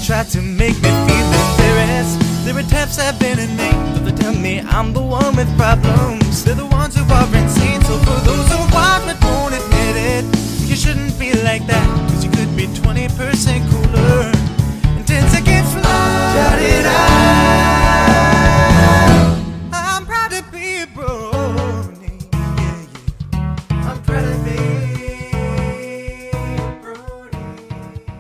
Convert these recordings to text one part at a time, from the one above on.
try to make me feel embarrassed. There are types I've been in name, but they tell me I'm the one with problems. They're the ones who are insane, so for those who are but won't admit it, you shouldn't be like that, cause you could be 20% cooler and 10 seconds slow. Shout it out. I'm proud to be a Brony. Yeah, yeah. I'm proud to be a Brony.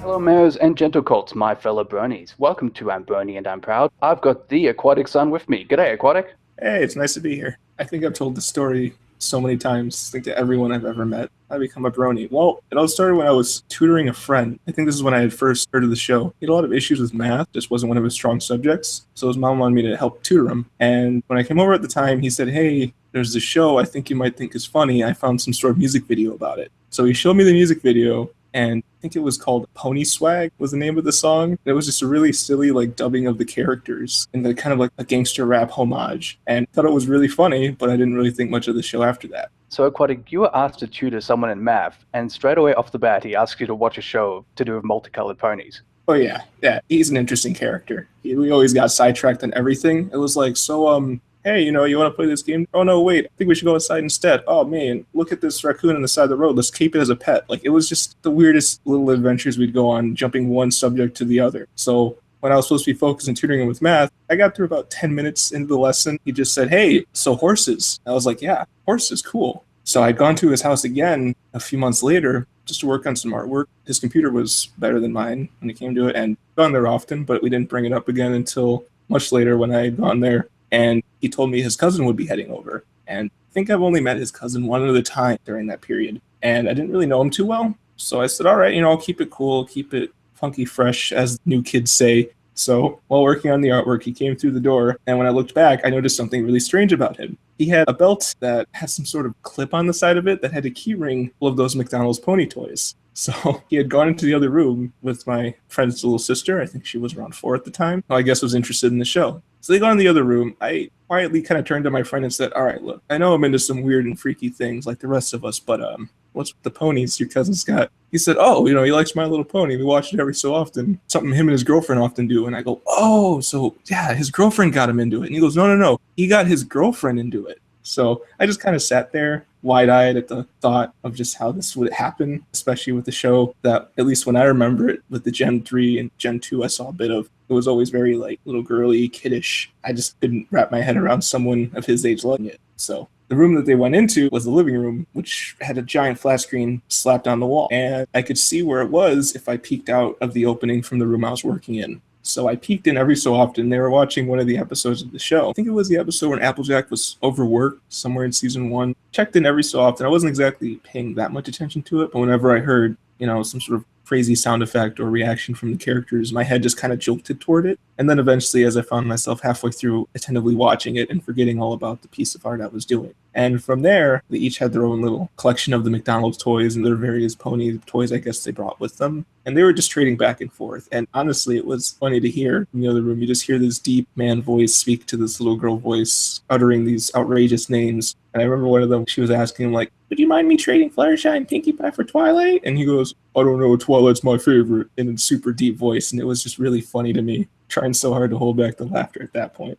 Hello mares and gentle colts, my fellow bronies. Welcome to I'm Brony and I'm Proud. I've got the AquaticSun with me. G'day, Aquatic. Hey, it's nice to be here. I think I've told the story so many times, I think to everyone I've ever met. I become a brony. Well, it all started when I was tutoring a friend. I think this is when I had first heard of the show. He had a lot of issues with math, just wasn't one of his strong subjects. So his mom wanted me to help tutor him. And when I came over at the time, he said, hey, there's this show I think you might think is funny. I found some sort of music video about it. So he showed me the music video, and I think it was called Pony Swag was the name of the song. And it was just a really silly like dubbing of the characters and the kind of like a gangster rap homage. And I thought it was really funny, but I didn't really think much of the show after that. So Aquatic, you were asked to tutor someone in math, and straight away off the bat he asked you to watch a show to do with multicolored ponies. Oh yeah, he's an interesting character. We always got sidetracked on everything. It was like, so hey, you want to play this game? Oh no, wait, I think we should go outside instead. Oh man, look at this raccoon on the side of the road. Let's keep it as a pet. Like, it was just the weirdest little adventures we'd go on, jumping one subject to the other. So when I was supposed to be focused on tutoring him with math, I got through about 10 minutes into the lesson. He just said, hey, so horses. I was like, yeah, horses, cool. So I'd gone to his house again a few months later just to work on some artwork. His computer was better than mine when it came to it, and gone there often, but we didn't bring it up again until much later when I had gone there. And he told me his cousin would be heading over. And I think I've only met his cousin one other time during that period. And I didn't really know him too well. So I said, all right, I'll keep it cool, keep it funky fresh, as new kids say. So while working on the artwork, he came through the door. And when I looked back, I noticed something really strange about him. He had a belt that had some sort of clip on the side of it that had a key ring full of those McDonald's pony toys. So he had gone into the other room with my friend's little sister. I think she was around 4 at the time. I guess was interested in the show. So they go in the other room. I quietly kind of turned to my friend and said, all right, look, I know I'm into some weird and freaky things like the rest of us, but what's with the ponies your cousin's got? He said, oh, he likes My Little Pony. We watch it every so often. Something him and his girlfriend often do. And I go, oh, so yeah, his girlfriend got him into it. And he goes, no. He got his girlfriend into it. So I just kind of sat there wide-eyed at the thought of just how this would happen, especially with the show that, at least when I remember it, with the Gen 3 and Gen 2 I saw a bit of. It was always very like little girly, kiddish. I just couldn't wrap my head around someone of his age loving it. So the room that they went into was the living room, which had a giant flat screen slapped on the wall. And I could see where it was if I peeked out of the opening from the room I was working in. So I peeked in every so often. They were watching one of the episodes of the show. I think it was the episode when Applejack was overworked somewhere in season 1. Checked in every so often. I wasn't exactly paying that much attention to it, but whenever I heard, some sort of crazy sound effect or reaction from the characters, my head just kind of jolted toward it. And then eventually, as I found myself halfway through attentively watching it and forgetting all about the piece of art I was doing. And from there, they each had their own little collection of the McDonald's toys and their various pony toys, I guess they brought with them. And they were just trading back and forth. And honestly, it was funny to hear in the other room. You just hear this deep man voice speak to this little girl voice, uttering these outrageous names. And I remember one of them, she was asking him, like, would you mind me trading Fluttershy and Pinkie Pie for Twilight? And he goes, I don't know, Twilight's my favorite, in a super deep voice. And it was just really funny to me, trying so hard to hold back the laughter at that point.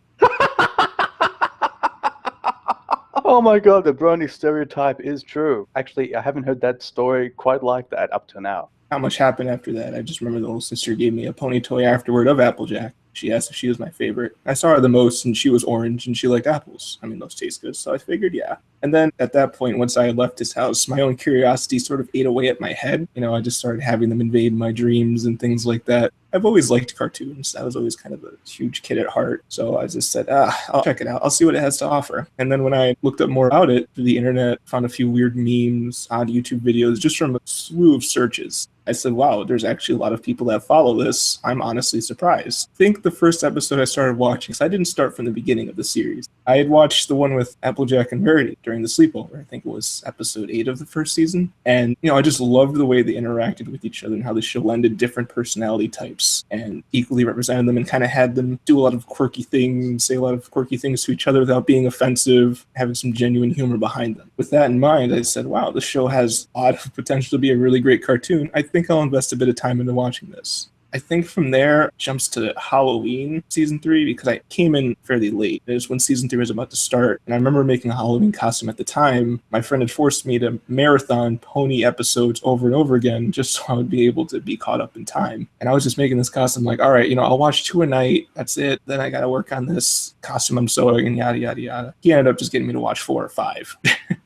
Oh my god, the brony stereotype is true. Actually, I haven't heard that story quite like that up to now. Not much happened after that. I just remember the little sister gave me a pony toy afterward of Applejack. She asked if she was my favorite. I saw her the most, and she was orange, and she liked apples. I mean, those taste good, so I figured, yeah. And then at that point, once I had left his house, my own curiosity sort of ate away at my head. I just started having them invade my dreams and things like that. I've always liked cartoons. I was always kind of a huge kid at heart. So I just said, I'll check it out. I'll see what it has to offer. And then when I looked up more about it through the internet, found a few weird memes, odd YouTube videos, just from a slew of searches. I said, wow, there's actually a lot of people that follow this. I'm honestly surprised. I think the first episode I started watching, because I didn't start from the beginning of the series. I had watched the one with Applejack and Verity during the sleepover. I think it was episode 8 of the first season. And, I just loved the way they interacted with each other and how the show blended different personality types and equally represented them and kind of had them do a lot of quirky things, say a lot of quirky things to each other without being offensive, having some genuine humor behind them. With that in mind, I said, wow, the show has a lot of potential to be a really great cartoon. I think I'll invest a bit of time into watching this. I think from there jumps to Halloween season 3 because I came in fairly late. It was when season 3 was about to start, and I remember making a Halloween costume at the time. My friend had forced me to marathon pony episodes over and over again just so I would be able to be caught up in time. And I was just making this costume like, all right, I'll watch 2 a night. That's it. Then I got to work on this costume I'm sewing and yada, yada, yada. He ended up just getting me to watch 4 or 5.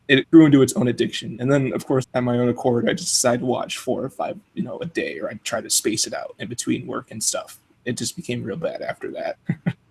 It grew into its own addiction. And then, of course, at my own accord, I just decided to watch 4 or 5, a day, or I'd try to space it out in between work and stuff. It just became real bad after that.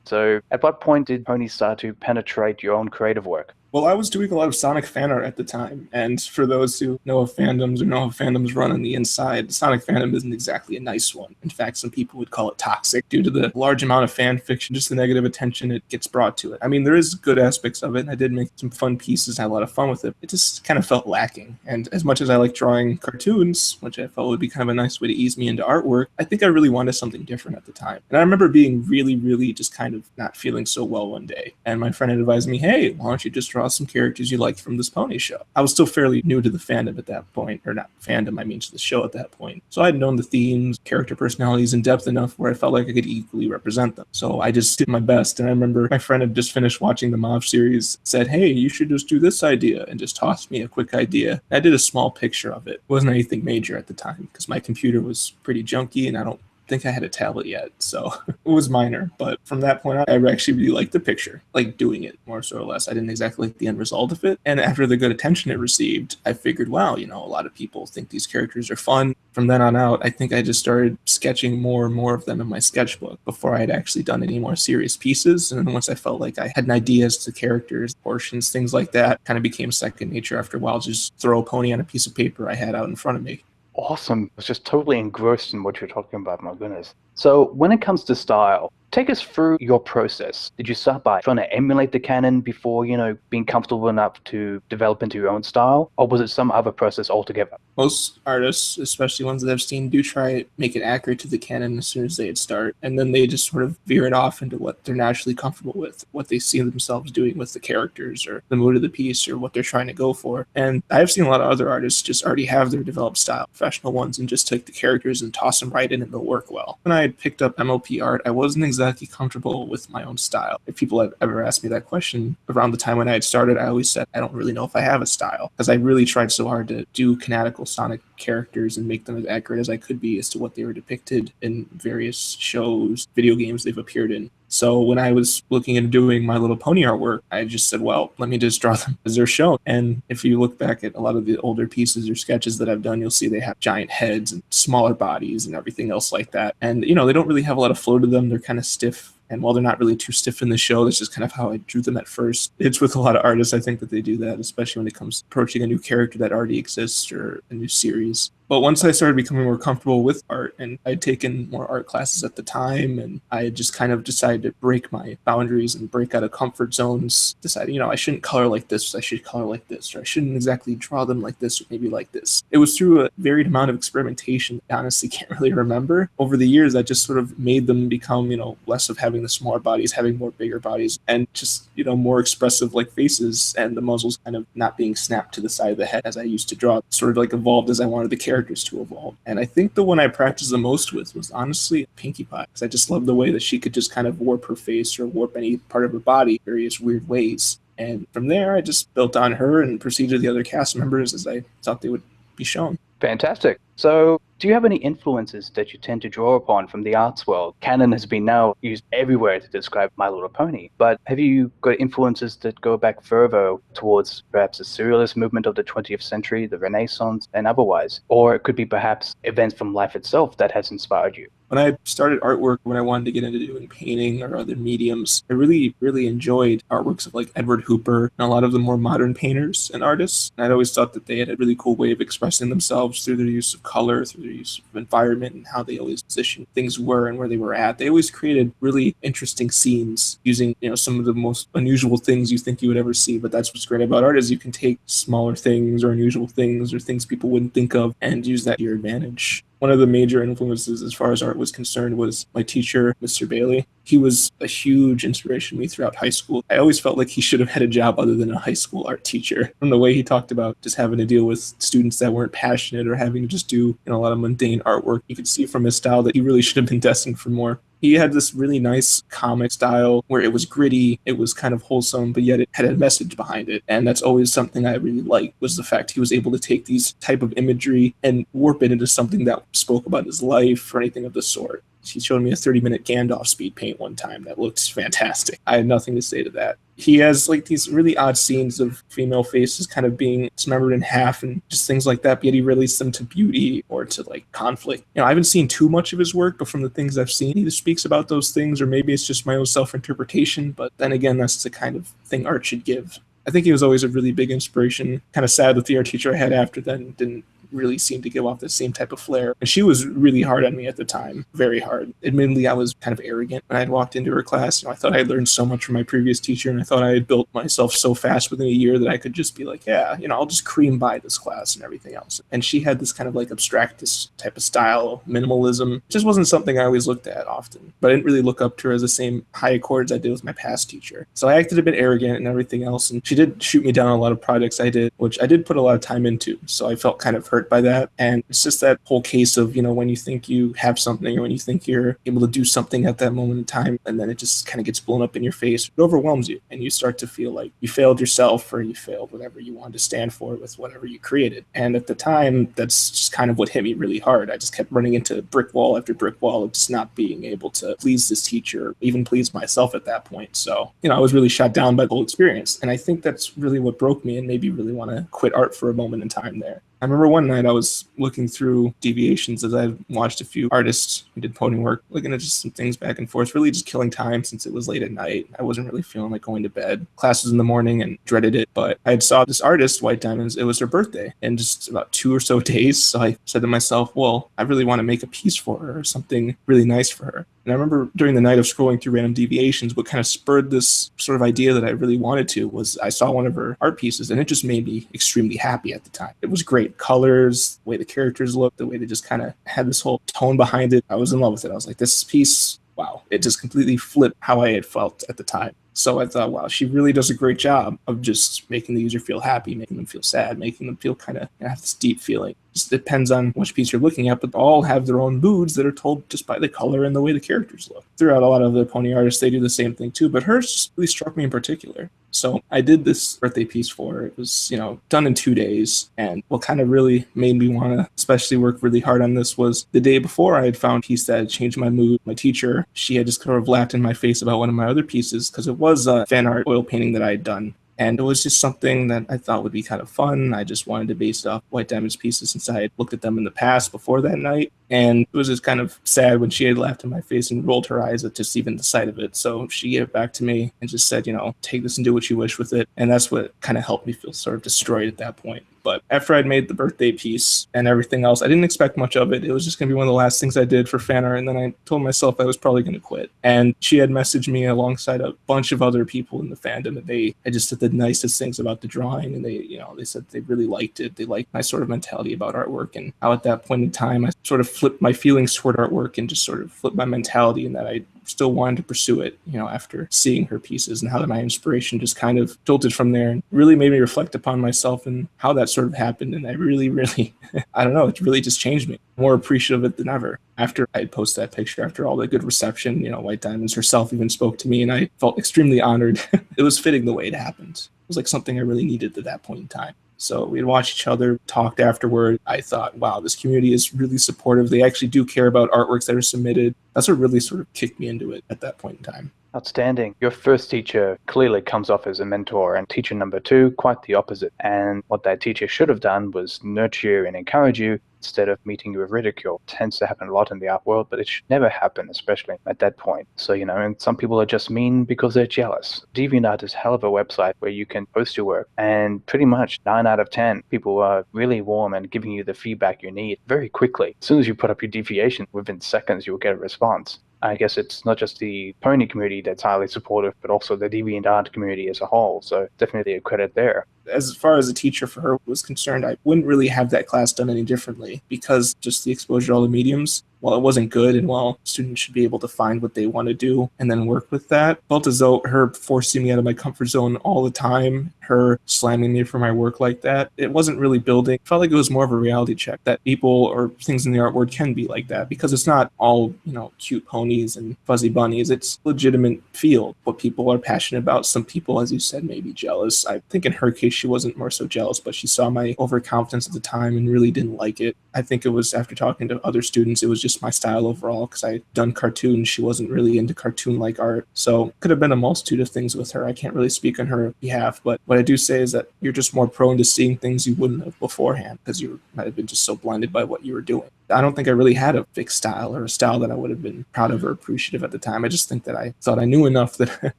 So at what point did Pony start to penetrate your own creative work? Well, I was doing a lot of Sonic fan art at the time, and for those who know of fandoms or know how fandoms run on the inside, the Sonic fandom isn't exactly a nice one. In fact, some people would call it toxic due to the large amount of fan fiction, just the negative attention it gets brought to it. I mean, there is good aspects of it, and I did make some fun pieces and had a lot of fun with it. It just kind of felt lacking, and as much as I like drawing cartoons, which I felt would be kind of a nice way to ease me into artwork, I think I really wanted something different at the time. And I remember being really, really just kind of not feeling so well one day, and my friend had advised me, hey, why don't you just draw some characters you liked from this pony show? I was still fairly new to the fandom at that point, or not fandom, I mean to the show at that point. So I had known the themes, character personalities in depth enough where I felt like I could equally represent them. So I just did my best, and I remember my friend had just finished watching the Mauve series, said, hey, you should just do this idea, and just tossed me a quick idea. I did a small picture of it. It wasn't anything major at the time, because my computer was pretty junky, and I don't think I had a tablet yet, so it was minor. But from that point on, I actually really liked the picture, like doing it more so or less. I didn't exactly like the end result of it. And after the good attention it received, I figured, wow, a lot of people think these characters are fun. From then on out, I think I just started sketching more and more of them in my sketchbook before I had actually done any more serious pieces. And then once I felt like I had an idea as to characters, portions, things like that, kind of became second nature after a while. Just throw a pony on a piece of paper I had out in front of me. Awesome. I was just totally engrossed in what you're talking about, my goodness. So when it comes to style, take us through your process. Did you start by trying to emulate the canon before, being comfortable enough to develop into your own style? Or was it some other process altogether? Most artists, especially ones that I've seen, do try to make it accurate to the canon as soon as they start. And then they just sort of veer it off into what they're naturally comfortable with, what they see themselves doing with the characters or the mood of the piece or what they're trying to go for. And I've seen a lot of other artists just already have their developed style, professional ones, and just take the characters and toss them right in and they'll work well. When I had picked up MLP art, I wasn't exactly comfortable with my own style. If people have ever asked me that question around the time when I had started, I always said, I don't really know if I have a style, because I really tried so hard to do canonical Sonic characters and make them as accurate as I could be as to what they were depicted in various shows, video games they've appeared in. So when I was looking into doing My Little Pony artwork, I just said, well, let me just draw them as they're shown. And if you look back at a lot of the older pieces or sketches that I've done, you'll see they have giant heads and smaller bodies and everything else like that. And, they don't really have a lot of flow to them. They're kind of stiff. And while they're not really too stiff in the show, that's just kind of how I drew them at first. It's with a lot of artists, I think, that they do that, especially when it comes to approaching a new character that already exists or a new series. But once I started becoming more comfortable with art, and I'd taken more art classes at the time, and I had just kind of decided to break my boundaries and break out of comfort zones, decided, I shouldn't color like this, I should color like this, or I shouldn't exactly draw them like this, or maybe like this. It was through a varied amount of experimentation. I honestly can't really remember. Over the years, I just sort of made them become, less of having the smaller bodies, having more bigger bodies, and just, more expressive like faces, and the muzzles kind of not being snapped to the side of the head as I used to draw. It sort of like evolved as I wanted the characters to evolve. And I think the one I practiced the most with was honestly Pinkie Pie, because I just loved the way that she could just kind of warp her face or warp any part of her body in various weird ways. And from there, I just built on her and proceeded the other cast members as I thought they would be shown. Fantastic. So do you have any influences that you tend to draw upon from the arts world? Canon has been now used everywhere to describe My Little Pony, but have you got influences that go back further towards perhaps the surrealist movement of the 20th century, the Renaissance, and otherwise? Or it could be perhaps events from life itself that has inspired you. When I started artwork, when I wanted to get into doing painting or other mediums, I really, really enjoyed artworks of like Edward Hooper and a lot of the more modern painters and artists. And I'd always thought that they had a really cool way of expressing themselves through their use of color, through their use of environment, and how they always positioned things were and where they were at. They always created really interesting scenes using, some of the most unusual things you think you would ever see. But that's what's great about art, is you can take smaller things or unusual things or things people wouldn't think of and use that to your advantage. One of the major influences as far as art was concerned was my teacher, Mr. Bailey. He was a huge inspiration to me throughout high school. I always felt like he should have had a job other than a high school art teacher. From the way he talked about just having to deal with students that weren't passionate or having to just do a lot of mundane artwork, you could see from his style that he really should have been destined for more. He had this really nice comic style where it was gritty, it was kind of wholesome, but yet it had a message behind it. And that's always something I really liked, was the fact he was able to take these type of imagery and warp it into something that spoke about his life or anything of the sort. He showed me a 30-minute Gandalf speed paint one time that looked fantastic. I had nothing to say to that. He has like these really odd scenes of female faces kind of being dismembered in half and just things like that, but yet he relates them to beauty or to like conflict. I haven't seen too much of his work, but from the things I've seen, he either speaks about those things or maybe it's just my own self-interpretation. But then again, that's the kind of thing art should give. I think he was always a really big inspiration. Kind of sad that the art teacher I had after then didn't really seemed to give off the same type of flair. And she was really hard on me at the time, very hard. Admittedly, I was kind of arrogant when I had walked into her class. I thought I had learned so much from my previous teacher, and I thought I had built myself so fast within a year that I could just be like, yeah, I'll just cream by this class and everything else. And she had this kind of like abstractist type of style, minimalism. It just wasn't something I always looked at often. But I didn't really look up to her as the same high accords I did with my past teacher. So I acted a bit arrogant and everything else, and she did shoot me down on a lot of projects I did, which I did put a lot of time into. So I felt kind of hurt by that. And it's just that whole case of, when you think you have something or when you think you're able to do something at that moment in time, and then it just kind of gets blown up in your face, it overwhelms you. And you start to feel like you failed yourself or you failed whatever you wanted to stand for with whatever you created. And at the time, that's just kind of what hit me really hard. I just kept running into brick wall after brick wall of just not being able to please this teacher, even please myself at that point. So, I was really shot down by the whole experience. And I think that's really what broke me and made me really want to quit art for a moment in time there. I remember one night I was looking through deviations as I watched a few artists who did pony work, looking at just some things back and forth, really just killing time since it was late at night. I wasn't really feeling like going to bed. Classes in the morning and dreaded it, but I had saw this artist, White Diamonds, it was her birthday in just about 2 or so days. So I said to myself, well, I really want to make a piece for her or something really nice for her. And I remember during the night of scrolling through random deviations, what kind of spurred this sort of idea that I really wanted to was I saw one of her art pieces and it just made me extremely happy at the time. It was great. Colors, the way the characters looked, the way they just kind of had this whole tone behind it. I was in love with it. I was like, this piece, wow. It just completely flipped how I had felt at the time. So I thought, wow, she really does a great job of just making the user feel happy, making them feel sad, making them feel kind of have this deep feeling. Just depends on which piece you're looking at, but all have their own moods that are told just by the color and the way the characters look. Throughout a lot of the pony artists, they do the same thing too, but hers just really struck me in particular. So I did this birthday piece for her. It was, done in 2 days. And what kind of really made me want to especially work really hard on this was the day before I had found a piece that had changed my mood. My teacher, she had just kind of laughed in my face about one of my other pieces because it was a fan art oil painting that I had done. And it was just something that I thought would be kind of fun. I just wanted to base it off White Diamond's pieces since I had looked at them in the past before that night. And it was just kind of sad when she had laughed in my face and rolled her eyes at just even the sight of it. So she gave it back to me and just said, take this and do what you wish with it. And that's what kind of helped me feel sort of destroyed at that point. But after I'd made the birthday piece and everything else, I didn't expect much of it. It was just going to be one of the last things I did for fan art. And then I told myself I was probably going to quit. And she had messaged me alongside a bunch of other people in the fandom. And I just said the nicest things about the drawing. And they said they really liked it. They liked my sort of mentality about artwork. And how at that point in time, I sort of flipped my feelings toward artwork and just sort of flipped my mentality in that I still wanted to pursue it, after seeing her pieces and how my inspiration just kind of jolted from there and really made me reflect upon myself and how that sort of happened. And I really, I don't know, it really just changed me. More appreciative of it than ever. After I had posted that picture, after all the good reception, White Diamonds herself even spoke to me and I felt extremely honored. It was fitting the way it happened. It was like something I really needed at that point in time. So we'd watch each other, talked afterward. I thought, wow, this community is really supportive. They actually do care about artworks that are submitted. That's what really sort of kicked me into it at that point in time. Outstanding. Your first teacher clearly comes off as a mentor, and teacher number 2, quite the opposite. And what that teacher should have done was nurture you and encourage you instead of meeting you with ridicule. It tends to happen a lot in the art world, but it should never happen, especially at that point. So, and some people are just mean because they're jealous. DeviantArt is a hell of a website where you can post your work, and pretty much 9 out of 10 people are really warm and giving you the feedback you need very quickly. As soon as you put up your deviation, within seconds, you'll get a response. I guess it's not just the pony community that's highly supportive, but also the DeviantArt community as a whole. So definitely a credit there. As far as a teacher for her was concerned, I wouldn't really have that class done any differently because just the exposure to all the mediums, while it wasn't good and while students should be able to find what they want to do and then work with that, felt as though her forcing me out of my comfort zone all the time, her slamming me for my work like that, it wasn't really building. It felt like it was more of a reality check that people or things in the art world can be like that because it's not all, cute ponies and fuzzy bunnies. It's a legitimate field. What people are passionate about. Some people, as you said, may be jealous. I think in her case, she wasn't more so jealous, but she saw my overconfidence at the time and really didn't like it. I think it was after talking to other students, it was just my style overall because I'd done cartoons. She wasn't really into cartoon-like art. So it could have been a multitude of things with her. I can't really speak on her behalf, but what I do say is that you're just more prone to seeing things you wouldn't have beforehand because you might have been just so blinded by what you were doing. I don't think I really had a fixed style or a style that I would have been proud of or appreciative at the time. I just think that I thought I knew enough that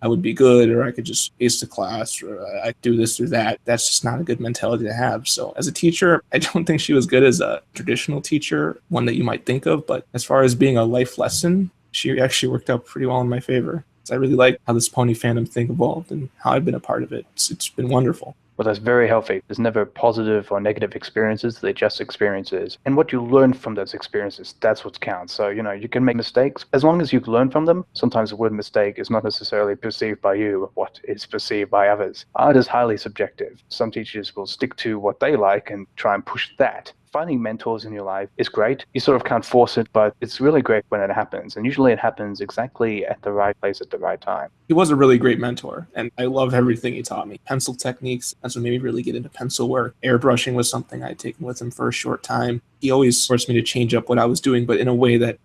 I would be good or I could just ace the class or I could do this or that. That's just not a good mentality to have. So as a teacher, I don't think she was good as a traditional teacher, one that you might think of. But as far as being a life lesson, she actually worked out pretty well in my favor. So I really like how this pony fandom thing evolved and how I've been a part of it. It's been wonderful. Well, that's very healthy. There's never positive or negative experiences. They're just experiences. And what you learn from those experiences, that's what counts. So, you can make mistakes. As long as you learn from them, sometimes the word mistake is not necessarily perceived by you, what is perceived by others. Art is highly subjective. Some teachers will stick to what they like and try and push that. Finding mentors in your life is great. You sort of can't force it, but it's really great when it happens. And usually it happens exactly at the right place at the right time. He was a really great mentor, and I love everything he taught me. Pencil techniques, that's what made me really get into pencil work. Airbrushing was something I'd taken with him for a short time. He always forced me to change up what I was doing, but in a way that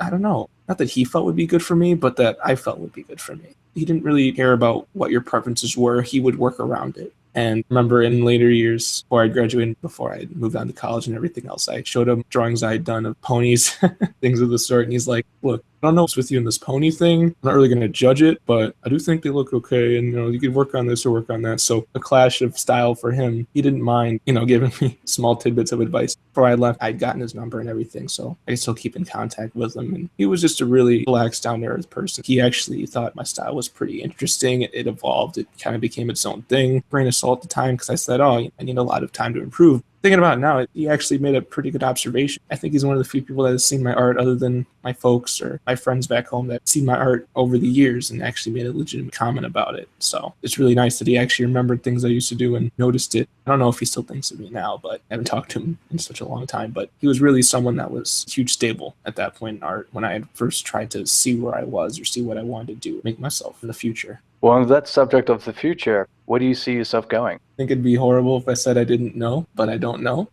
not that he felt would be good for me, but that I felt would be good for me. He didn't really care about what your preferences were. He would work around it. And remember in later years, before I graduated, before I moved on to college and everything else, I showed him drawings I had done of ponies, things of the sort. And he's like, look, I don't know what's with you in this pony thing. I'm not really going to judge it, but I do think they look okay. And, you could work on this or work on that. So a clash of style for him. He didn't mind, giving me small tidbits of advice. Before I left, I'd gotten his number and everything. So I still keep in contact with him. And he was just a really relaxed, down-to-earth person. He actually thought my style was pretty interesting. It evolved. It kind of became its own thing. Grain of salt at the time because I said, I need a lot of time to improve. Thinking about it now, he actually made a pretty good observation. I think he's one of the few people that has seen my art other than my folks or my friends back home that have seen my art over the years and actually made a legitimate comment about it. So it's really nice that he actually remembered things I used to do and noticed it. I don't know if he still thinks of me now, but I haven't talked to him in such a long time. But he was really someone that was a huge stable at that point in art when I had first tried to see where I was or see what I wanted to do, make myself in the future. Well, on that subject of the future, where do you see yourself going? I think it'd be horrible if I said I didn't know, but I don't know.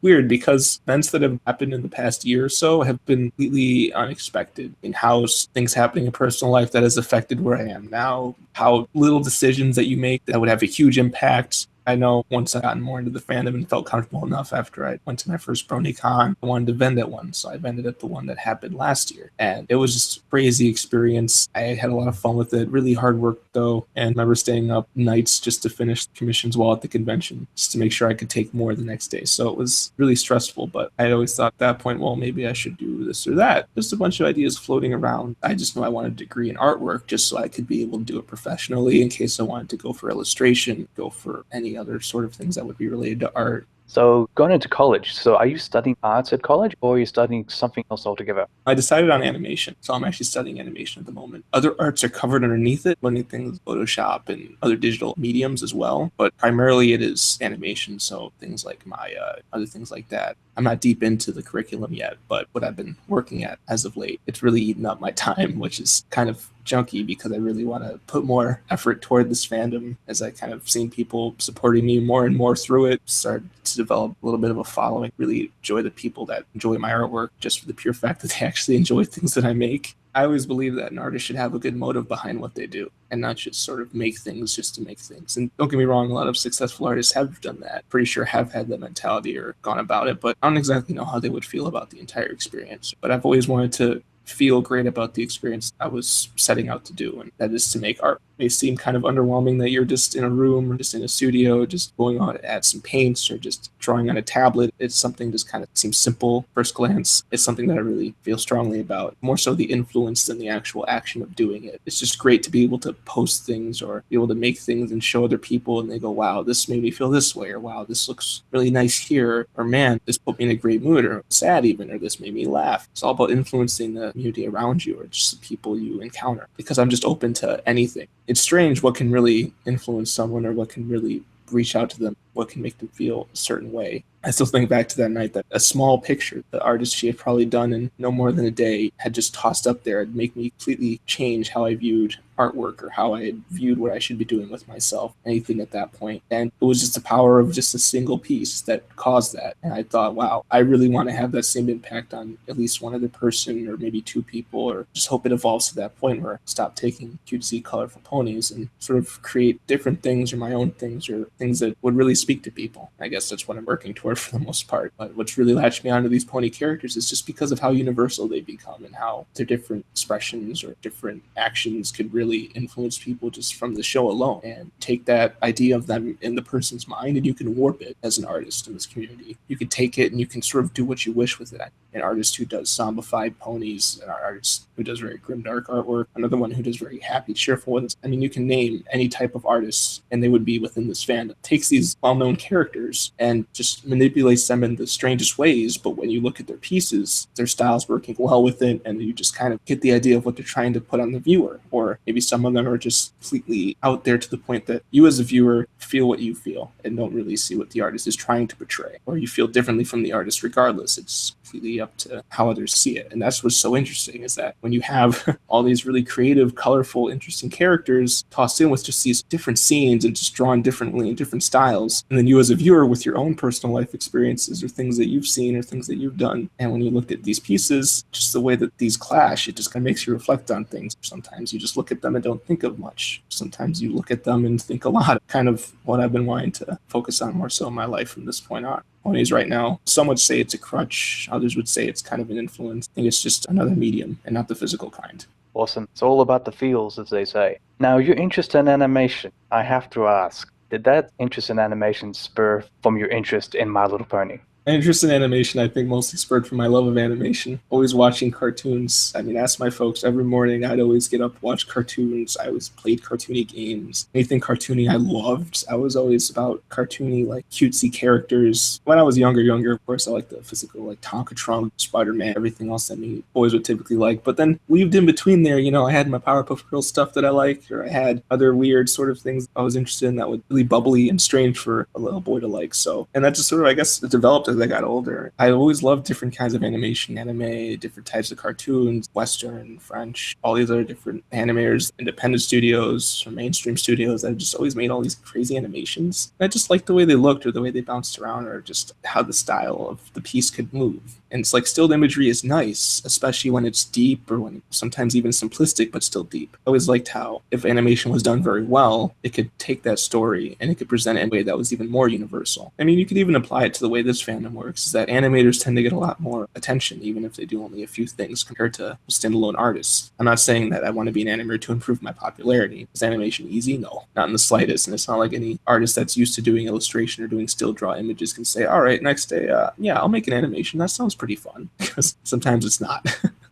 Weird, because events that have happened in the past year or so have been completely unexpected in how things happening in personal life that has affected where I am now, how little decisions that you make that would have a huge impact. I know once I got more into the fandom and felt comfortable enough after I went to my first BroNYCon, I wanted to vend at one. So I vended at the one that happened last year. And it was just a crazy experience. I had a lot of fun with it. Really hard work, though. And I remember staying up nights just to finish commissions while at the convention, just to make sure I could take more the next day. So it was really stressful. But I always thought at that point, well, maybe I should do this or that. Just a bunch of ideas floating around. I just knew I wanted a degree in artwork just so I could be able to do it professionally in case I wanted to go for illustration, go for any other sort of things that would be related to art. So going into college, so are you studying arts at college or are you studying something else altogether? I decided on animation, so I'm actually studying animation at the moment. Other arts are covered underneath it, learning things Photoshop and other digital mediums as well, but primarily it is animation, so things like Maya, other things like that. I'm not deep into the curriculum yet, but what I've been working at as of late, it's really eaten up my time, which is kind of junky because I really want to put more effort toward this fandom as I kind of seen people supporting me more and more through it, start to develop a little bit of a following, really enjoy the people that enjoy my artwork just for the pure fact that they actually enjoy things that I make. I always believe that an artist should have a good motive behind what they do and not just sort of make things just to make things. And don't get me wrong, a lot of successful artists have done that. Pretty sure have had that mentality or gone about it, but I don't exactly know how they would feel about the entire experience. But I've always wanted to feel great about the experience I was setting out to do, and that is to make art. It may seem kind of underwhelming that you're just in a room or just in a studio, just going on to add some paints or just drawing on a tablet. It's something just kind of seems simple first glance. It's something that I really feel strongly about, more so the influence than the actual action of doing it. It's just great to be able to post things or be able to make things and show other people, and they go, wow, this made me feel this way, or wow, this looks really nice here, or man, this put me in a great mood, or sad even, or this made me laugh. It's all about influencing the community around you or just the people you encounter, because I'm just open to anything. It's strange what can really influence someone or what can really reach out to them, what can make them feel a certain way. I still think back to that night that a small picture the artist she had probably done in no more than a day had just tossed up there and make me completely change how I viewed artwork or how I had viewed what I should be doing with myself, anything at that point. And it was just the power of just a single piece that caused that. And I thought, wow, I really want to have that same impact on at least one other person or maybe two people, or just hope it evolves to that point where I stop taking cutesy, colorful ponies and sort of create different things or my own things or things that would really speak to people. I guess that's what I'm working toward for the most part. But what's really latched me onto these pony characters is just because of how universal they become and how their different expressions or different actions could really influence people just from the show alone, and take that idea of them in the person's mind and you can warp it as an artist in this community. You can take it and you can sort of do what you wish with it. An artist who does zombified ponies, an artist who does very grimdark artwork, another one who does very happy, cheerful ones. I mean, you can name any type of artists and they would be within this fandom. Takes these well-known characters and just manipulates them in the strangest ways, but when you look at their pieces, their style's working well with it, and you just kind of get the idea of what they're trying to put on the viewer. Or maybe some of them are just completely out there to the point that you as a viewer feel what you feel and don't really see what the artist is trying to portray, or you feel differently from the artist regardless. It's completely up to how others see it. And that's what's so interesting, is that when you have all these really creative, colorful, interesting characters tossed in with just these different scenes and just drawn differently in different styles, and then you as a viewer with your own personal life experiences or things that you've seen or things that you've done, and when you look at these pieces, just the way that these clash, it just kind of makes you reflect on things. Sometimes you just look at them and don't think of much. Sometimes you look at them and think a lot. Kind of what I've been wanting to focus on more so in my life from this point on. Ponies right now, some would say it's a crutch, others would say it's kind of an influence. I think it's just another medium and not the physical kind. Awesome. It's all about the feels, as they say. Now, your interest in animation, I have to ask, did that interest in animation spur from your interest in My Little Pony? My interest in animation, I think, mostly spurred from my love of animation. Always watching cartoons. I mean, ask my folks, every morning I'd always get up, watch cartoons. I always played cartoony games. Anything cartoony I loved. I was always about cartoony, like, cutesy characters. When I was younger, of course, I liked the physical, like Tonka Trunk, Spider-Man, everything else that me boys would typically like. But then weaved in between there, you know, I had my Powerpuff Girls stuff that I liked, or I had other weird sort of things I was interested in that were really bubbly and strange for a little boy to like. So, and that just sort of, I guess, developed as I got older. I always loved different kinds of animation, anime, different types of cartoons, Western, French, all these other different animators, independent studios, or mainstream studios that just always made all these crazy animations. And I just liked the way they looked, or the way they bounced around, or just how the style of the piece could move. And it's like stilled imagery is nice, especially when it's deep or when it's sometimes even simplistic, but still deep. I always liked how if animation was done very well, it could take that story and it could present it in a way that was even more universal. I mean, you could even apply it to the way this fandom works, is that animators tend to get a lot more attention, even if they do only a few things compared to standalone artists. I'm not saying that I want to be an animator to improve my popularity. Is animation easy? No, not in the slightest. And it's not like any artist that's used to doing illustration or doing still draw images can say, all right, next day, yeah, I'll make an animation. That sounds pretty fun. Because sometimes it's not.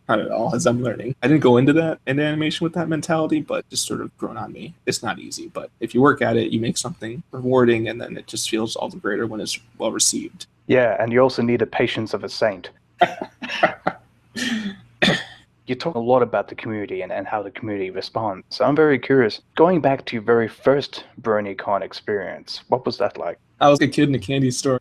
Not at all, as I'm learning. I didn't go into animation with that mentality, but just sort of grown on me. It's not easy, but if you work at it, you make something rewarding, and then it just feels all the greater when it's well received. Yeah, and you also need the patience of a saint. You talk a lot about the community and how the community responds. So I'm very curious, going back to your very first BroNYCon experience, what was that like? I was a kid in a candy store.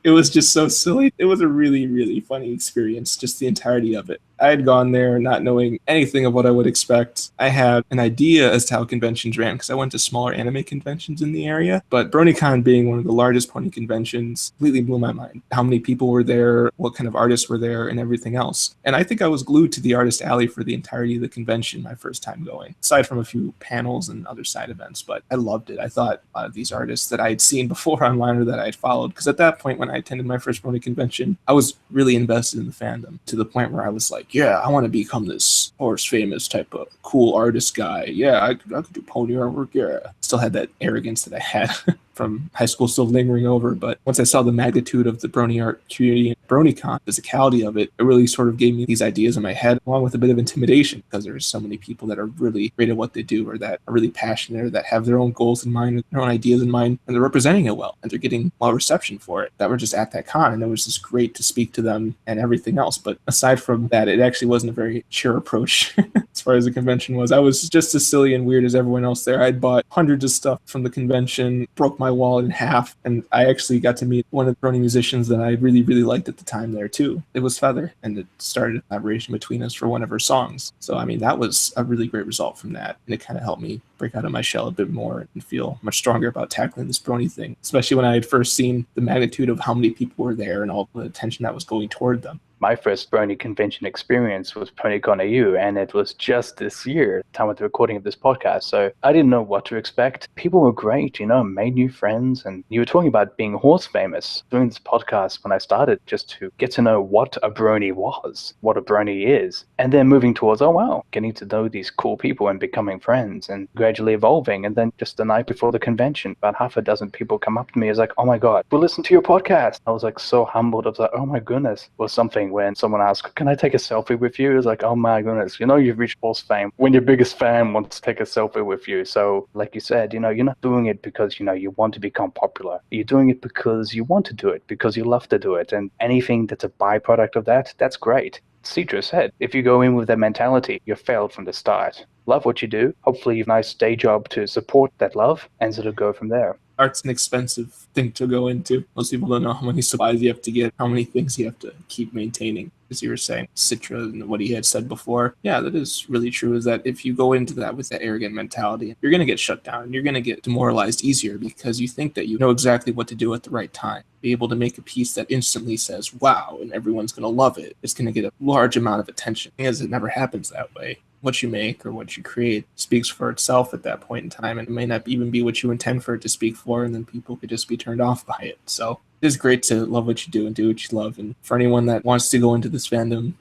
It was just so silly. It was a really, really funny experience, just the entirety of it. I had gone there not knowing anything of what I would expect. I had an idea as to how conventions ran because I went to smaller anime conventions in the area, but BroNYCon being one of the largest pony conventions completely blew my mind. How many people were there, what kind of artists were there, and everything else. And I think I was glued to the artist alley for the entirety of the convention my first time going, aside from a few panels and other side events, but I loved it. I thought these artists that I had seen before online or that I had followed, because at that point when I attended my first Brony convention, I was really invested in the fandom to the point where I was like, like, yeah, I want to become this horse famous type of cool artist guy. Yeah, I could do pony artwork. Yeah. Still had that arrogance that I had from high school still lingering over. But once I saw the magnitude of the Brony art community and BroNYCon, the physicality of it, it really sort of gave me these ideas in my head, along with a bit of intimidation, because there's so many people that are really great at what they do, or that are really passionate, or that have their own goals in mind, their own ideas in mind, and they're representing it well, and they're getting well reception for it, that were just at that con. And it was just great to speak to them and everything else. But aside from that, it actually wasn't a very mature approach as far as the convention was. I was just as silly and weird as everyone else there. I'd bought hundreds of stuff from the convention, broke my wallet in half, and I actually got to meet one of the Brony musicians that I really, really liked at the time there too. It was Feather, and it started a collaboration between us for one of her songs. So, I mean, that was a really great result from that, and it kind of helped me break out of my shell a bit more and feel much stronger about tackling this Brony thing, especially when I had first seen the magnitude of how many people were there and all the attention that was going toward them. My first Brony convention experience was Prego Know You, and it was just this year, time of the recording of this podcast. So I didn't know what to expect. People were great, made new friends, and you were talking about being horse famous. Doing this podcast when I started, just to get to know what a Brony was, what a Brony is, and then moving towards, oh wow, getting to know these cool people and becoming friends and gradually evolving. And then just the night before the convention, about half a dozen people come up to me as like, oh my God, we'll listen to your podcast. I was like so humbled. I was like, oh my goodness. Or something when someone asked, can I take a selfie with you? It's like, oh my goodness, you've reached horse fame when your biggest fan wants to take a selfie with you. So like you said, you're not doing it because, you want to become popular. You're doing it because you want to do it, because you love to do it. And anything that's a byproduct of that, that's great. Cedra said, if you go in with that mentality, you failed from the start. Love what you do. Hopefully you have a nice day job to support that love and sort of go from there. Art's an expensive thing to go into. Most people don't know how many supplies you have to get, how many things you have to keep maintaining. As you were saying, Citra and what he had said before, yeah, that is really true, is that if you go into that with that arrogant mentality, you're going to get shut down and you're going to get demoralized easier because you think that you know exactly what to do at the right time. Be able to make a piece that instantly says, wow, and everyone's going to love it. It's going to get a large amount of attention, as it never happens that way. What you make or what you create speaks for itself at that point in time, and it may not even be what you intend for it to speak for, and then people could just be turned off by it. So it is great to love what you do and do what you love. And for anyone that wants to go into this fandom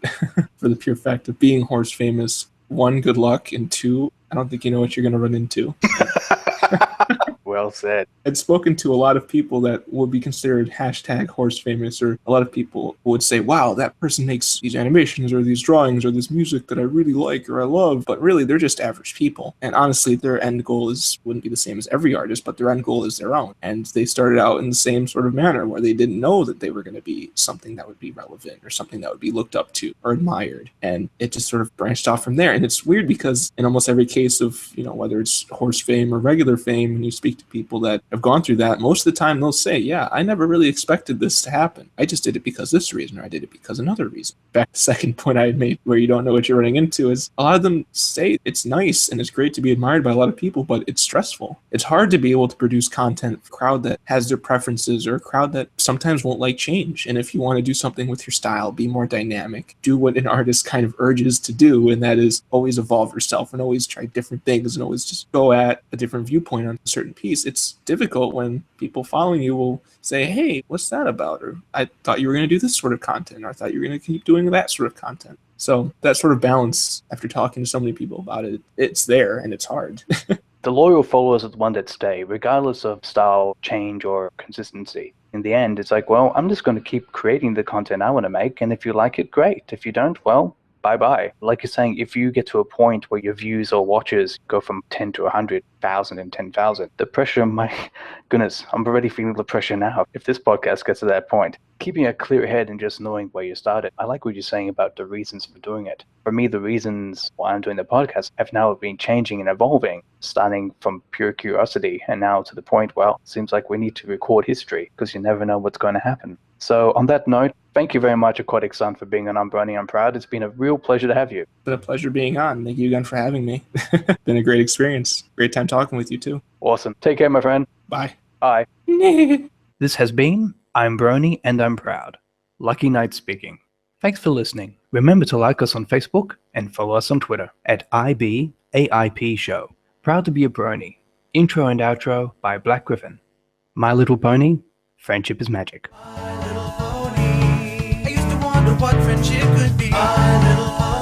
for the pure fact of being horse famous, 1, good luck, and 2, I don't think you know what you're going to run into. Well said. I'd spoken to a lot of people that would be considered hashtag horse famous, or a lot of people who would say, wow, that person makes these animations or these drawings or this music that I really like or I love, but really they're just average people. And honestly, their end goal wouldn't be the same as every artist, but their end goal is their own. And they started out in the same sort of manner where they didn't know that they were going to be something that would be relevant or something that would be looked up to or admired. And it just sort of branched off from there. And it's weird because in almost every case of, whether it's horse fame or regular fame, and you speak to people that have gone through that, most of the time they'll say, yeah, I never really expected this to happen. I just did it because this reason, or I did it because another reason. Back to the second point I had made where you don't know what you're running into is a lot of them say it's nice and it's great to be admired by a lot of people, but it's stressful. It's hard to be able to produce content for a crowd that has their preferences or a crowd that sometimes won't like change. And if you want to do something with your style, be more dynamic, do what an artist kind of urges to do, and that is always evolve yourself and always try different things and always just go at a different viewpoint on a certain piece. It's difficult when people following you will say, hey, what's that about? Or I thought you were going to do this sort of content, or I thought you were going to keep doing that sort of content. So that sort of balance, after talking to so many people about it, it's there and it's hard. The loyal followers are the one that stay, regardless of style, change, or consistency. In the end, it's like, well, I'm just going to keep creating the content I want to make, and if you like it, great. If you don't, well, bye-bye. Like you're saying, if you get to a point where your views or watches go from 10 to 100,000 and 10,000, the pressure, my goodness, I'm already feeling the pressure now. If this podcast gets to that point, keeping a clear head and just knowing where you started. I like what you're saying about the reasons for doing it. For me, the reasons why I'm doing the podcast have now been changing and evolving, starting from pure curiosity and now to the point, well, it seems like we need to record history because you never know what's going to happen. So on that note, thank you very much, AquaticSun, for being on Brony. I'm proud. It's been a real pleasure to have you. It's been a pleasure being on. Thank you again for having me. Been a great experience. Great time talking with you, too. Awesome. Take care, my friend. Bye. Bye. This has been I'm Brony and I'm Proud. Lucky Knight speaking. Thanks for listening. Remember to like us on Facebook and follow us on Twitter at IBAIPshow. Proud to be a Brony. Intro and outro by Black Griffin. My Little Pony, friendship is magic. My little pony, I used to wander what friendship could be. My little pony.